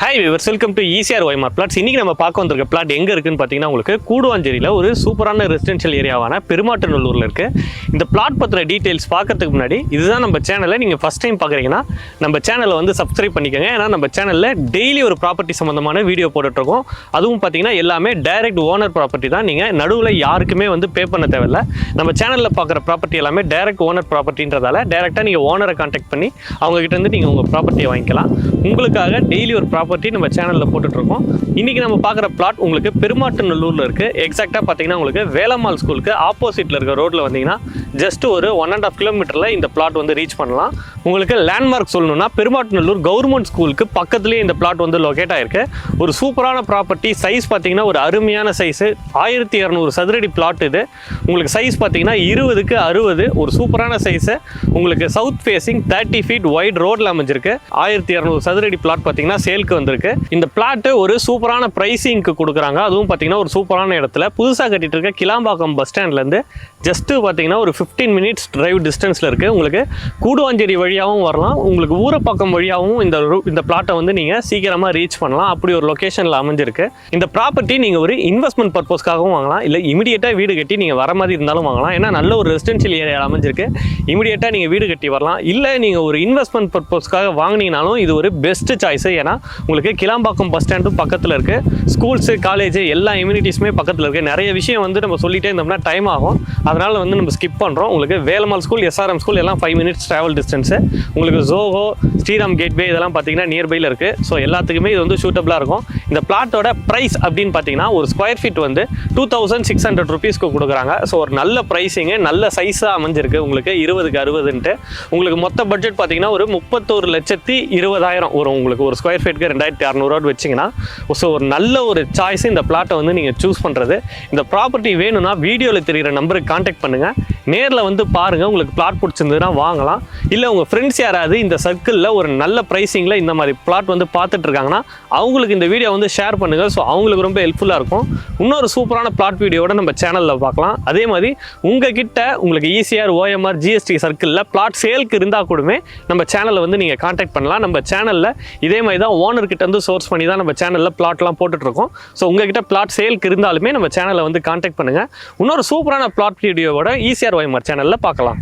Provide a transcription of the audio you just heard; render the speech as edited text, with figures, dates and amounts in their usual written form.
Hi viewers, welcome to ECR OMR Plots. இன்னைக்கு நம்ம பார்க்க வந்திருக்க பிளாட் எங்க இருக்குன்னு பாத்தீங்கன்னா உங்களுக்கு கூடுவாஞ்சேரியில ஒரு சூப்பரான ரெசிடென்ஷியல் ஏரியாவான பெருமாட்டநல்லூர்ல இருக்கு. இந்த பிளாட் பத்தின டீடைல்ஸ் பார்க்கிறதுக்கு முன்னாடி இதுதான் நம்ம சேனலை நீங்க ஃபர்ஸ்ட் டைம் பார்க்கறீங்கன்னா நம்ம சேனலை வந்து சப்ஸ்கிரைப் பண்ணிக்கோங்க. ஏன்னா நம்ம சேனல்ல டெய்லி ஒரு ப்ராப்பர்ட்டி சம்பந்தமான வீடியோ போட்டுட்டு இருக்கோம். அதுவும் பாத்தீங்கன்னா எல்லாமே டைரக்ட் ஓனர் ப்ராப்பர்ட்டி தான். நீங்க நடுவுல யாருக்குமே வந்து பே பண்ண தேவையில்ல. நம்ம சேனல்ல பார்க்குற ப்ராப்பர்ட்டி எல்லாமே டைரக்ட் ஓனர் ப்ராப்பர்ட்டின்றதால டைரக்டா நீங்க ஓனரை கான்டாக்ட் பண்ணி அவங்க கிட்ட இருந்து நீங்க உங்க ப்ராப்பர்ட்டியை வாங்கிக்கலாம். உங்களுக்காக டெய்லி ஒரு ப்ராப்பர்ட்டி நம்ம சேனல்ல போட்டுட்டு இருக்கோம். இன்னைக்கு நம்ம பார்க்குற பிளாட் உங்களுக்கு பெருமாட்டநல்லூர்ல இருக்கு. எக்ஸாக்டா பாத்தீங்கன்னா உங்களுக்கு வேலம்மாள் ஸ்கூலுக்கு ஆப்போசிட்ல இருக்க ரோட்ல வந்தீங்கன்னா ஜஸ்ட் ஒரு 1.5 கிலோமீட்டர்ல இந்த பிளாட் வந்து ரீச் பண்ணலாம். உங்களுக்கு லேண்ட்மார்க் சொல்லணும்னா பெருமாட்டநல்லூர் கவர்மெண்ட் ஸ்கூலுக்கு பக்கத்துலேயே இந்த பிளாட் வந்து லொகேட் ஆயிருக்கு. ஒரு சூப்பரான ப்ராப்பர்ட்டி. சைஸ் பார்த்தீங்கன்னா ஒரு அருமையான சைஸ் 1200 சதுரடி பிளாட். இது உங்களுக்கு சைஸ் பார்த்தீங்கன்னா 20க்கு 60 ஒரு சூப்பரான சைஸ். உங்களுக்கு சவுத் ஃபேசிங் 30 ஃபீட் வைட் ரோட்ல அமைஞ்சிருக்கு. 1200 சதுரடி பிளாட் பார்த்தீங்கன்னா சேலுக்கு வந்திருக்கு. இந்த பிளாட் ஒரு சூப்பரான பிரைசிங்க்கு கொடுக்குறாங்க. அதுவும் பார்த்தீங்கன்னா ஒரு சூப்பரான இடத்துல புதுசாக கட்டிட்டு இருக்க கிளாம்பாக்கம் பஸ் ஸ்டாண்ட்லேருந்து ஜஸ்ட் பார்த்தீங்கன்னா ஒரு 15 மினிட்ஸ் டிரைவ் டிஸ்டன்ஸில் இருக்குது. உங்களுக்கு கூடுவாஞ்சேரி வழியாகவும் வரலாம், உங்களுக்கு ஊரப்பாக்கம் வழியாகவும் இந்த பிளாட்டை வந்து நீங்கள் சீக்கிரமாக ரீச் பண்ணலாம். அப்படி ஒரு லொக்கேஷனில் அமைஞ்சிருக்கு. இந்த ப்ராப்பர்ட்டி நீங்கள் ஒரு இன்வெஸ்ட்மெண்ட் பர்பஸ்க்காகவும் வாங்கலாம், இல்லை இமீடியட்டாக வீடு கட்டி நீங்கள் வர மாதிரி இருந்தாலும் வாங்கலாம். ஏன்னா நல்ல ஒரு ரெசிடென்ஷியல் ஏரியா அமைஞ்சிருக்கு. இமீடியட்டாக நீங்கள் வீடு கட்டி வரலாம். இல்லை நீங்கள் ஒரு இன்வெஸ்ட்மெண்ட் பர்பஸ்க்காக வாங்கினீங்கனாலும் இது ஒரு பெஸ்ட் சாய்ஸ். ஏன்னா உங்களுக்கு கிளாம்பாக்கம் பஸ் ஸ்டாண்டும் பக்கத்தில் இருக்குது, ஸ்கூல்ஸு காலேஜ் எல்லா இம்யூனிட்டிஸுமே பக்கத்தில் இருக்குது. நிறைய விஷயம் வந்து நம்ம சொல்லிட்டே இருந்தோம்னா டைம் ஆகும். அதனால் வந்து நம்ம ஸ்கிப் பண்ணுறோம். உங்களுக்கு வேலம்மாள் ஸ்கூல், SRM ஸ்கூல் எல்லாம் 5 மினிட்ஸ் ட்ராவல் டிஸ்டன்ஸு. உங்களுக்கு ஜோஹோ, ஸ்ரீராம் கேட்வே இதெல்லாம் பார்த்தீங்கன்னா நியர்பையில் இருக்குது. ஸோ எல்லாத்துக்குமே இது வந்து சூட்டபுளாக இருக்கும். இந்த பிளாட்டோட ப்ரைஸ் அப்படின்னு பார்த்தீங்கன்னா ஒரு ஸ்கொயர் ஃபீட் வந்து 2600 ருபீஸ்க்கு கொடுக்குறாங்க. ஸோ ஒரு நல்ல ப்ரைஸிங்கு, நல்ல சைஸாக அமைஞ்சிருக்கு. உங்களுக்கு 20க்கு 60ன்ட்டு உங்களுக்கு மொத்த பட்ஜெட் பார்த்தீங்கன்னா ஒரு 31,20,000 வரும். உங்களுக்கு ஒரு ஸ்கொயர் ஃபீட்டுக்கு 2600 வச்சிங்கன்னா ஸோ ஒரு நல்ல ஒரு சாய்ஸ் இந்த பிளாட்டை வந்து நீங்கள் சூஸ் பண்ணுறது. இந்த ப்ராப்பர்ட்டி வேணும்னா வீடியோவில் தெரிகிற நம்பருக்கு கான்டாக்ட் பண்ணுங்கள். நேரில் வந்து பாருங்கள். உங்களுக்கு பிளாட் பிடிச்சிருந்ததுன்னா வாங்கலாம். இல்லை உங்கள் ஃப்ரெண்ட்ஸ் யாராவது இந்த சர்க்கிளில் ஒரு நல்ல ப்ரைஸிங்கில் இந்த மாதிரி பிளாட் வந்து பார்த்துட்டு இருக்காங்கன்னா அவங்களுக்கு இந்த வீடியோ வந்து ஷேர் பண்ணுங்கள். ஸோ அவங்களுக்கு ரொம்ப ஹெல்ப்ஃபுல்லாக இருக்கும். இன்னொரு சூப்பரான பிளாட் வீடியோட நம்ம சேனலில் பார்க்கலாம். அதே மாதிரி உங்ககிட்ட உங்களுக்கு ECR OMR GST சர்க்கிளில் பிளாட் சேலுக்கு இருந்தால் கூடமே நம்ம சேனலில் வந்து நீங்கள் கான்டாக்ட் பண்ணலாம். நம்ம சேனலில் இதே மாதிரி தான் ஓனர்கிட்ட வந்து சோர்ஸ் பண்ணி தான் நம்ம சேனலில் பிளாட்லாம் போட்டுட்ருக்கோம். ஸோ உங்ககிட்ட பிளாட் சேலுக்கு இருந்தாலுமே நம்ம சேனலை வந்து கான்டாக்ட் பண்ணுங்கள். இன்னொரு சூப்பரான பிளாட் வீடியோவோட ECR OMR சேனலில் பார்க்கலாம்.